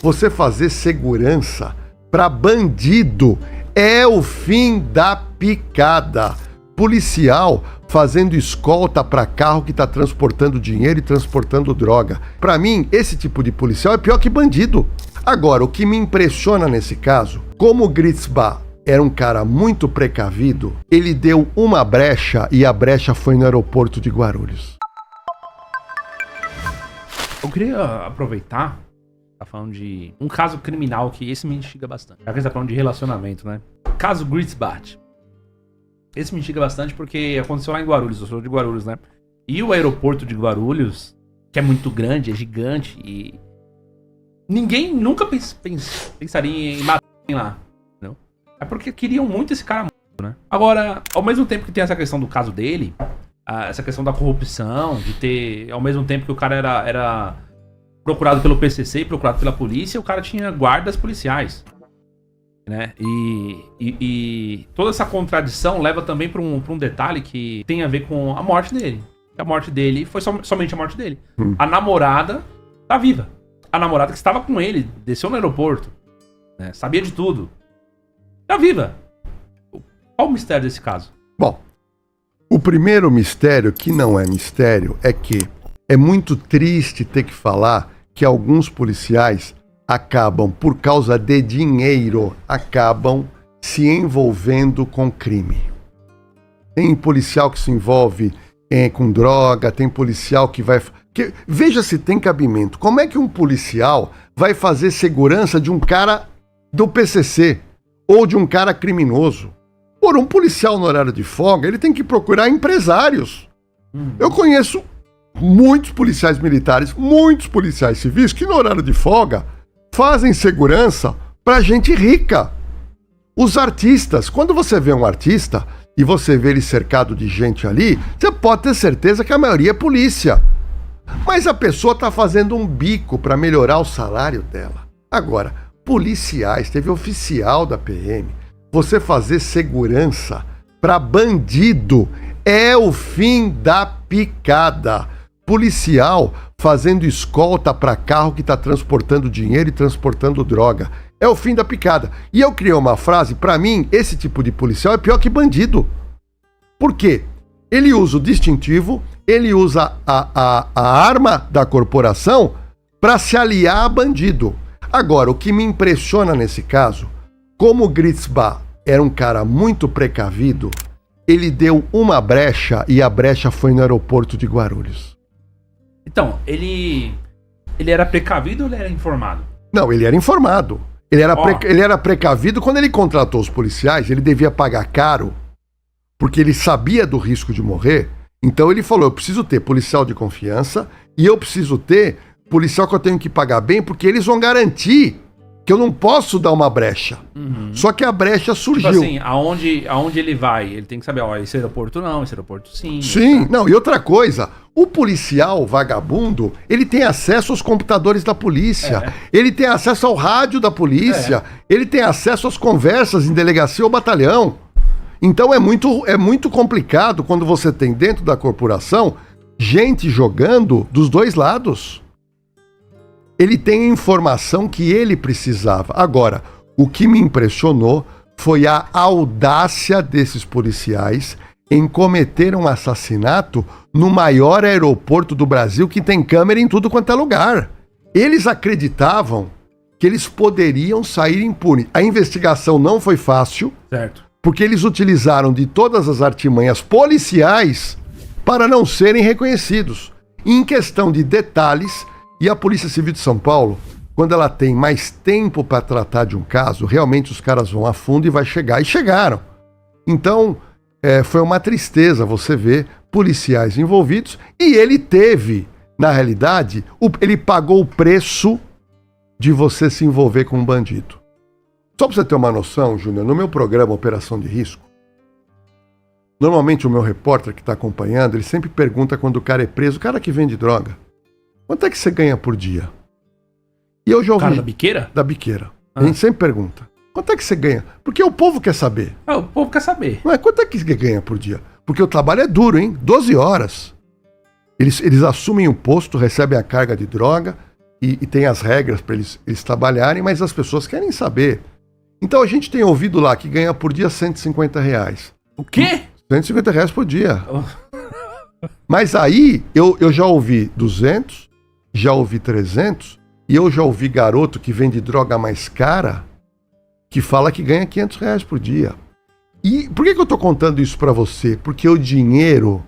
você fazer segurança para bandido é o fim da picada. Policial fazendo escolta para carro que está transportando dinheiro e transportando droga. Para mim, esse tipo de policial é pior que bandido. Agora, o que me impressiona nesse caso, como o Gritzbach era um cara muito precavido, ele deu uma brecha e a brecha foi no aeroporto de Guarulhos. Eu queria aproveitar, tá falando de um caso criminal que esse me instiga bastante. Já que você tá falando de relacionamento, né? Caso Gritzbach. Esse me instiga bastante porque aconteceu lá em Guarulhos, eu sou de Guarulhos, né? E o aeroporto de Guarulhos, que é muito grande, é gigante e ninguém nunca pensaria em matar alguém lá, entendeu? É porque queriam muito esse cara, né? Agora, ao mesmo tempo que tem essa questão do caso dele, essa questão da corrupção, de ter, ao mesmo tempo que o cara era procurado pelo PCC e procurado pela polícia, o cara tinha guardas policiais, né? E toda essa contradição leva também para um detalhe que tem a ver com a morte dele. A morte dele foi somente a morte dele. A namorada tá viva. A namorada que estava com ele, desceu no aeroporto, né? Sabia de tudo. Tá viva. Qual o mistério desse caso? Bom, o primeiro mistério, que não é mistério, é que é muito triste ter que falar que alguns policiais acabam, por causa de dinheiro, acabam se envolvendo com crime. Tem policial que se envolve com droga, tem policial que vai... veja se tem cabimento. Como é que um policial vai fazer segurança de um cara do PCC ou de um cara criminoso? Por um policial no horário de folga, ele tem que procurar empresários. Eu conheço muitos policiais militares, muitos policiais civis que no horário de folga fazem segurança pra gente rica. Os artistas, quando você vê um artista e você vê ele cercado de gente ali, você pode ter certeza que a maioria é polícia. Mas a pessoa tá fazendo um bico pra melhorar o salário dela. Agora, policiais, teve oficial da PM, você fazer segurança pra bandido é o fim da picada. Policial fazendo escolta para carro que está transportando dinheiro e transportando droga. É o fim da picada. E eu criei uma frase, para mim, esse tipo de policial é pior que bandido. Por quê? Ele usa o distintivo, ele usa a arma da corporação para se aliar a bandido. Agora, o que me impressiona nesse caso, como o Gritzbach era um cara muito precavido, ele deu uma brecha e a brecha foi no aeroporto de Guarulhos. Então, ele era precavido ou ele era informado? Não, ele era informado. Ele era precavido quando ele contratou os policiais, ele devia pagar caro, porque ele sabia do risco de morrer. Então ele falou, eu preciso ter policial de confiança e eu preciso ter policial que eu tenho que pagar bem, porque eles vão garantir que eu não posso dar uma brecha. Só que a brecha surgiu. Tipo assim, aonde ele vai, ele tem que saber, ó, esse aeroporto não, esse aeroporto sim. Sim, não, e outra coisa, o policial vagabundo, ele tem acesso aos computadores da polícia, ele tem acesso ao rádio da polícia, ele tem acesso às conversas em delegacia ou batalhão. Então é muito complicado quando você tem dentro da corporação gente jogando dos dois lados. Ele tem a informação que ele precisava. Agora, o que me impressionou foi a audácia desses policiais em cometer um assassinato no maior aeroporto do Brasil, que tem câmera em tudo quanto é lugar. Eles acreditavam que eles poderiam sair impunes. A investigação não foi fácil, certo, porque eles utilizaram de todas as artimanhas policiais para não serem reconhecidos. Em questão de detalhes, e a Polícia Civil de São Paulo, quando ela tem mais tempo para tratar de um caso, realmente os caras vão a fundo e vai chegar. E chegaram. Então, foi uma tristeza você ver policiais envolvidos. E ele teve, na realidade, ele pagou o preço de você se envolver com um bandido. Só para você ter uma noção, Júnior, no meu programa Operação de Risco, normalmente o meu repórter que está acompanhando, ele sempre pergunta quando o cara é preso, o cara que vende droga, quanto é que você ganha por dia? E eu já ouvi... Cara da biqueira? Da biqueira. A gente sempre pergunta, quanto é que você ganha? Porque o povo quer saber. O povo quer saber. Não é quanto é que você ganha por dia? Porque o trabalho é duro, hein? 12 horas. Eles assumem o posto, recebem a carga de droga, e tem as regras para eles trabalharem, mas as pessoas querem saber. Então a gente tem ouvido lá que ganha por dia R$150. O quê? R$150 por dia. Mas aí eu já ouvi 200, já ouvi 300, e eu já ouvi garoto que vende droga mais cara que fala que ganha R$500 por dia. E por que eu tô contando isso pra você? Porque o dinheiro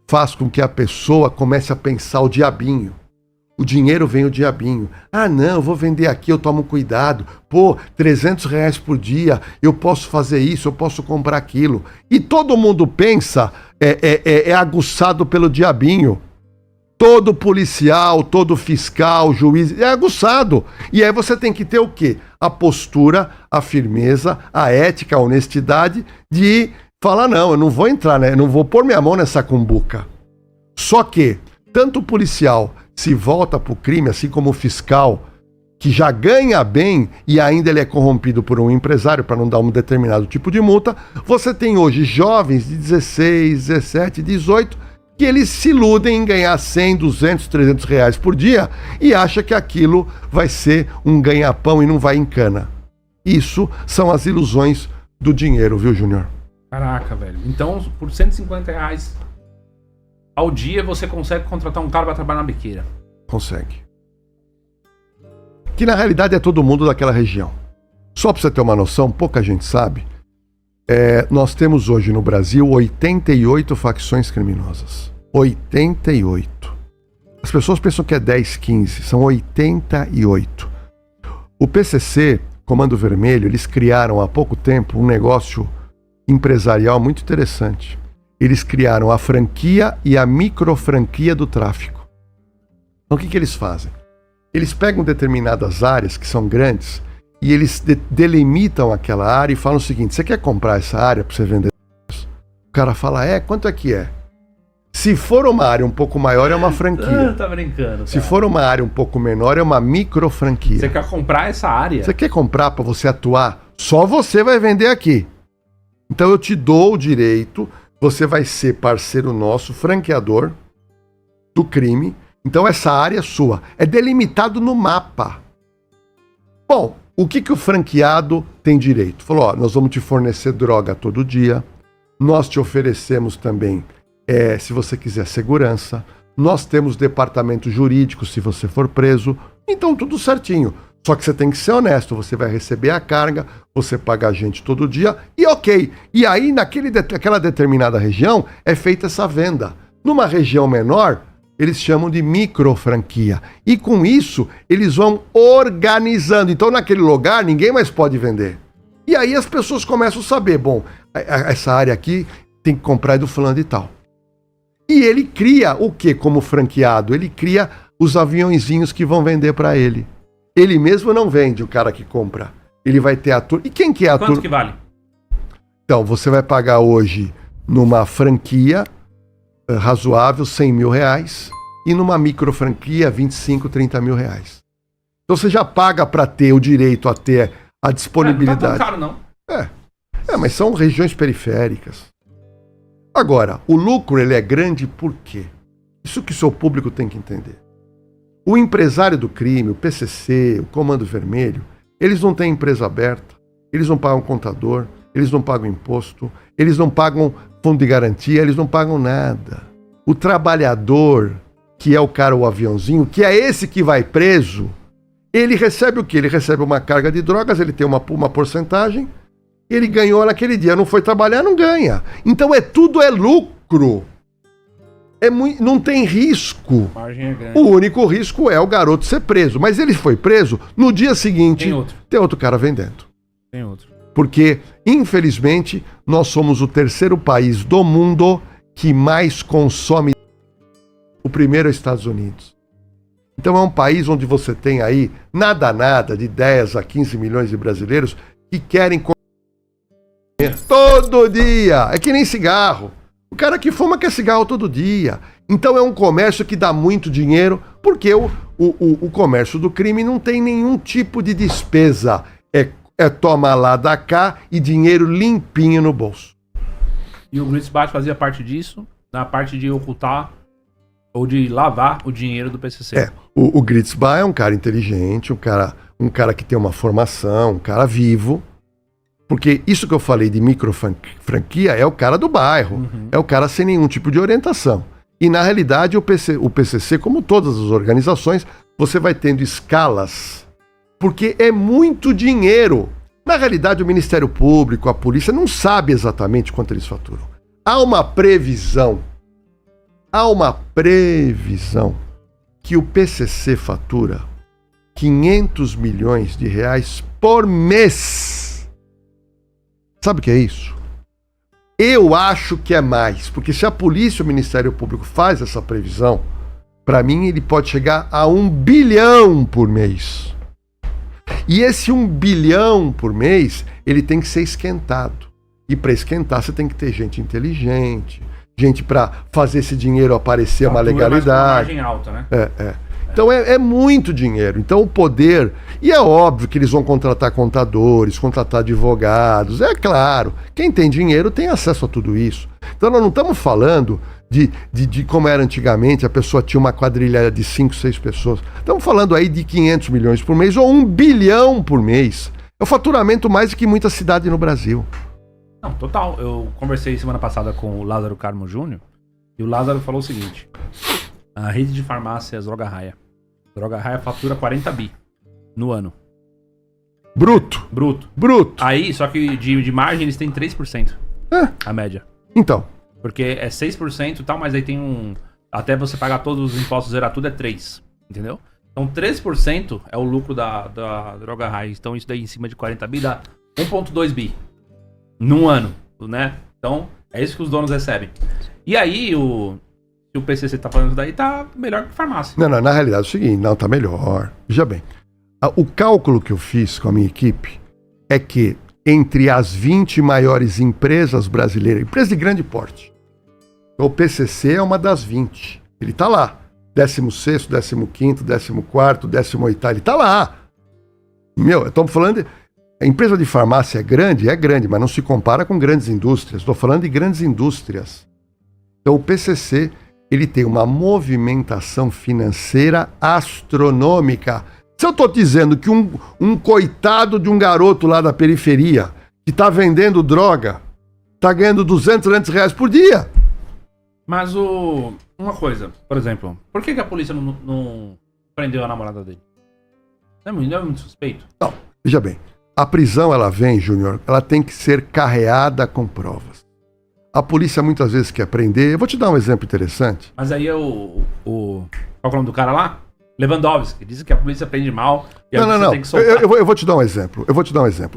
faz com que a pessoa comece a pensar o diabinho. O dinheiro vem o diabinho. Ah, não, eu vou vender aqui, eu tomo cuidado. Pô, R$300 por dia, eu posso fazer isso, eu posso comprar aquilo. E todo mundo pensa, é aguçado pelo diabinho. Todo policial, todo fiscal, juiz, é aguçado. E aí você tem que ter o quê? A postura, a firmeza, a ética, a honestidade de falar, não, eu não vou entrar, né? Eu não vou pôr minha mão nessa cumbuca. Só que, tanto o policial se volta para o crime, assim como o fiscal, que já ganha bem e ainda ele é corrompido por um empresário para não dar um determinado tipo de multa, você tem hoje jovens de 16, 17, 18, que eles se iludem em ganhar 100, 200, 300 reais por dia e acha que aquilo vai ser um ganha-pão e não vai em cana. Isso são as ilusões do dinheiro, viu, Júnior? Caraca, velho. Então, por R$150 ao dia, você consegue contratar um cara pra trabalhar na biqueira. Consegue. Que na realidade é todo mundo daquela região. Só pra você ter uma noção, pouca gente sabe, nós temos hoje no Brasil 88 facções criminosas. 88. As pessoas pensam que é 10, 15, são 88. O PCC, Comando Vermelho, eles criaram há pouco tempo um negócio empresarial muito interessante. Eles criaram a franquia e a microfranquia do tráfico. Então o que eles fazem? Eles pegam determinadas áreas que são grandes e eles delimitam aquela área e falam o seguinte: você quer comprar essa área para você vender? O cara fala, quanto é que é? Se for uma área um pouco maior, é uma franquia. Tá brincando, cara. Se for uma área um pouco menor, é uma microfranquia. Você quer comprar essa área? Você quer comprar para você atuar? Só você vai vender aqui. Então eu te dou o direito, você vai ser parceiro nosso, franqueador do crime. Então essa área é sua. É delimitado no mapa. Bom, o que o franqueado tem direito? Falou, nós vamos te fornecer droga todo dia, nós te oferecemos também, se você quiser, segurança, nós temos departamento jurídico se você for preso, então tudo certinho. Só que você tem que ser honesto, você vai receber a carga, você paga a gente todo dia e ok. E aí naquela determinada região é feita essa venda. Numa região menor, eles chamam de microfranquia. E com isso, eles vão organizando. Então, naquele lugar, ninguém mais pode vender. E aí as pessoas começam a saber, bom, essa área aqui tem que comprar do fulano e tal. E ele cria o quê como franqueado? Ele cria os aviãozinhos que vão vender para ele. Ele mesmo não vende, o cara que compra. Ele vai ter a turma. E quem que é a turma? Quanto que vale? Então, você vai pagar hoje numa franquia razoável, R$100 mil, e numa micro franquia, 25, 30 mil reais. Então você já paga para ter o direito a ter a disponibilidade. Não tá tão caro, não. Mas são regiões periféricas. Agora, o lucro ele é grande por quê? Isso que o seu público tem que entender. O empresário do crime, o PCC, o Comando Vermelho, eles não têm empresa aberta, eles não pagam contador, eles não pagam imposto, eles não pagam fundo de garantia, eles não pagam nada. O trabalhador, que é o cara, o aviãozinho, que é esse que vai preso, ele recebe o quê? Ele recebe uma carga de drogas, ele tem uma porcentagem, ele ganhou naquele dia, não foi trabalhar, não ganha. Então tudo é lucro. Não tem risco. Margem é grande. O único risco é o garoto ser preso. Mas ele foi preso, no dia seguinte tem outro cara vendendo. Tem outro. Porque, infelizmente, nós somos o terceiro país do mundo que mais consome. O primeiro é os Estados Unidos. Então é um país onde você tem aí nada de 10 a 15 milhões de brasileiros que querem comer todo dia. É que nem cigarro. O cara que fuma quer cigarro todo dia. Então é um comércio que dá muito dinheiro, porque o comércio do crime não tem nenhum tipo de despesa. É toma lá, dá cá e dinheiro limpinho no bolso. E o Gritzbach fazia parte disso, na parte de ocultar Ou de lavar o dinheiro do PCC. O Gritzbach é um cara inteligente, um cara que tem uma formação, um cara vivo. Porque isso que eu falei de micro-franquia é o cara do bairro. É o cara sem nenhum tipo de orientação. E, na realidade, o PCC, como todas as organizações, você vai tendo escalas. Porque é muito dinheiro. Na realidade, o Ministério Público, a polícia, não sabe exatamente quanto eles faturam. Há uma previsão que o PCC fatura 500 milhões de reais por mês. Sabe o que é isso? Eu acho que é mais, porque se a polícia e o Ministério Público faz essa previsão, para mim ele pode chegar a 1 bilhão por mês. E esse 1 bilhão por mês, ele tem que ser esquentado. E para esquentar, você tem que ter gente inteligente, gente para fazer esse dinheiro aparecer uma legalidade. Margem alta, né? Então é muito dinheiro. Então o poder... E é óbvio que eles vão contratar contadores, contratar advogados. É claro. Quem tem dinheiro tem acesso a tudo isso. Então nós não estamos falando de como era antigamente, a pessoa tinha uma quadrilha de 5, 6 pessoas. Estamos falando aí de 500 milhões por mês ou 1 bilhão por mês. É o faturamento mais do que muita cidade no Brasil. Não, total. Eu conversei semana passada com o Lázaro Carmo Júnior e o Lázaro falou o seguinte: a rede de farmácias Droga Raia fatura 40 bi no ano. Bruto. Aí, só que de margem eles têm 3%. A média. Então. Porque é 6% e tal, mas aí tem até você pagar todos os impostos, zerar tudo, é 3%. Entendeu? Então 3% é o lucro da Droga Raia. Então isso daí em cima de 40 bi dá 1,2 bi. Num ano, né? Então, é isso que os donos recebem. E aí, se o PCC tá falando isso daí, tá melhor que farmácia. Não, na realidade é o seguinte, não, tá melhor. Veja bem, o cálculo que eu fiz com a minha equipe é que entre as 20 maiores empresas brasileiras, empresas de grande porte, o PCC é uma das 20. Ele tá lá. 16º, 15º, 14º, 18º, ele tá lá. Estamos falando de... A empresa de farmácia é grande, mas não se compara com grandes indústrias. Estou falando de grandes indústrias. Então o PCC, ele tem uma movimentação financeira astronômica. Se eu estou dizendo que um coitado de um garoto lá da periferia, que está vendendo droga, está ganhando 200 reais por dia. Mas uma coisa, por exemplo, por que a polícia não prendeu a namorada dele? Não é muito suspeito? Não, veja bem. A prisão, ela vem, Júnior, ela tem que ser carreada com provas. A polícia muitas vezes quer prender. Eu vou te dar um exemplo interessante. Mas aí é qual é o nome do cara lá? Lewandowski, diz que a polícia prende mal e não. Tem que soltar. Eu vou te dar um exemplo.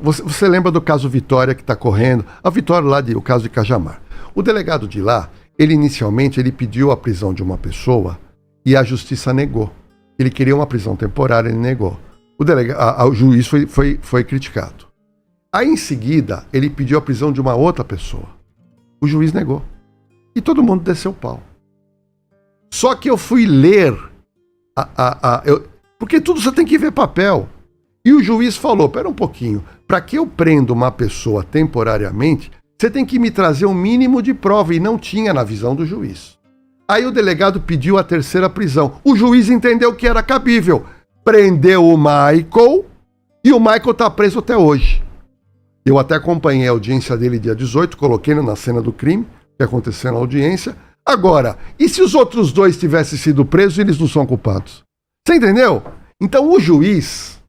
Você lembra do caso Vitória que está correndo? A Vitória lá, o caso de Cajamar. O delegado de lá, ele inicialmente pediu a prisão de uma pessoa e a justiça negou. Ele queria uma prisão temporária, ele negou. O juiz foi criticado. Aí, em seguida, ele pediu a prisão de uma outra pessoa. O juiz negou. E todo mundo desceu o pau. Só que eu fui ler... porque tudo você tem que ver papel. E o juiz falou, pera um pouquinho, para que eu prenda uma pessoa temporariamente, você tem que me trazer um mínimo de prova. E não tinha na visão do juiz. Aí o delegado pediu a terceira prisão. O juiz entendeu que era cabível. Prendeu o Michael e o Michael está preso até hoje. Eu até acompanhei a audiência dele dia 18, coloquei na cena do crime, que aconteceu na audiência. Agora, e se os outros dois tivessem sido presos, eles não são culpados? Você entendeu? Então o juiz,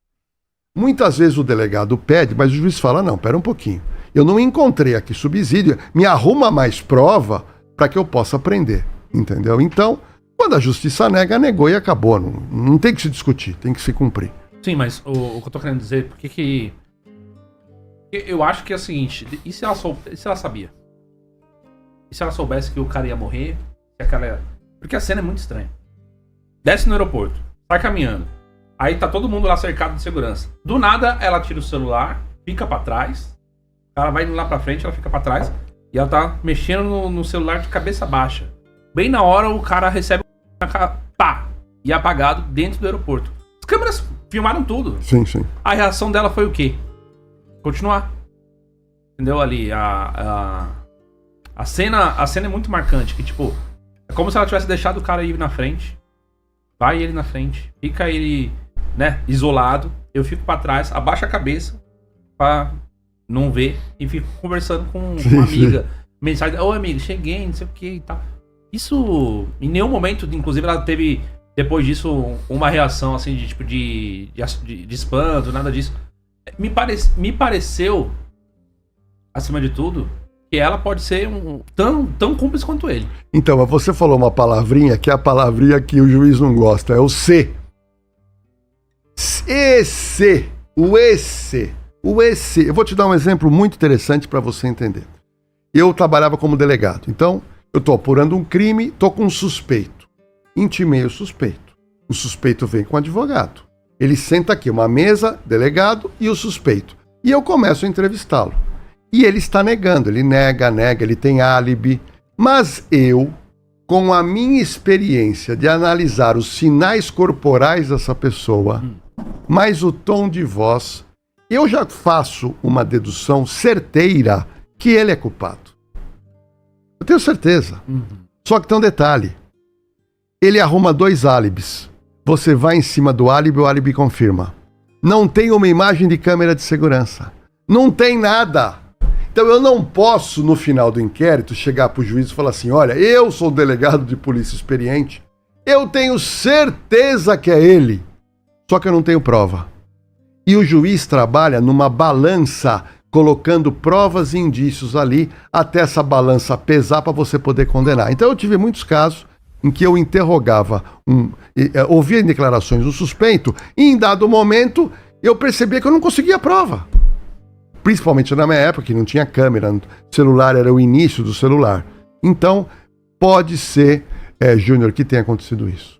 muitas vezes o delegado pede, mas o juiz fala, não, pera um pouquinho. Eu não encontrei aqui subsídio, me arruma mais prova para que eu possa prender. Entendeu? Então... Quando a justiça nega, negou e acabou. Não tem que se discutir, tem que se cumprir. Sim, mas o que eu tô querendo dizer, por que eu acho que é o seguinte, e se ela sabia? E se ela soubesse que o cara ia morrer? Porque a cena é muito estranha. Desce no aeroporto, sai caminhando, aí tá todo mundo lá cercado de segurança. Do nada, ela tira o celular, fica pra trás, o cara vai indo lá pra frente, ela fica pra trás, e ela tá mexendo no celular de cabeça baixa. Bem na hora, o cara recebe pá, e apagado dentro do aeroporto. As câmeras filmaram tudo. Sim. A reação dela foi o quê? Continuar. Entendeu? Ali, a cena é muito marcante, que tipo, É como se ela tivesse deixado o cara ir na frente. Vai ele na frente. Fica ele, né, isolado. Eu fico pra trás, abaixo a cabeça pra não ver. E fico conversando com uma amiga. Mensagem, ô amigo, cheguei, não sei o que e tal. Isso, em nenhum momento, inclusive ela teve, depois disso, uma reação assim de tipo de espanto, nada disso. Me pareceu, acima de tudo, que ela pode ser tão cúmplice quanto ele. Então, mas você falou uma palavrinha que é a palavrinha que o juiz não gosta, é o C. O EC. Eu vou te dar um exemplo muito interessante para você entender. Eu trabalhava como delegado, então eu estou apurando um crime, estou com um suspeito. Intimei o suspeito. O suspeito vem com o advogado. Ele senta aqui, uma mesa, delegado e o suspeito. E eu começo a entrevistá-lo. E ele está negando, ele nega, ele tem álibi. Mas eu, com a minha experiência de analisar os sinais corporais dessa pessoa, mais o tom de voz, eu já faço uma dedução certeira que ele é culpado. Eu tenho certeza. Só que tem um detalhe. Ele arruma 2 álibis. Você vai em cima do álibi, o álibi confirma. Não tem uma imagem de câmera de segurança. Não tem nada. Então eu não posso, no final do inquérito, chegar para o juiz e falar assim, olha, eu sou delegado de polícia experiente, eu tenho certeza que é ele. Só que eu não tenho prova. E o juiz trabalha numa balança, colocando provas e indícios ali, até essa balança pesar para você poder condenar. Então eu tive muitos casos em que eu interrogava, ouvia declarações do suspeito, e em dado momento eu percebia que eu não conseguia prova. Principalmente na minha época, que não tinha câmera, o celular era o início do celular. Então, pode ser, Júnior, que tenha acontecido isso.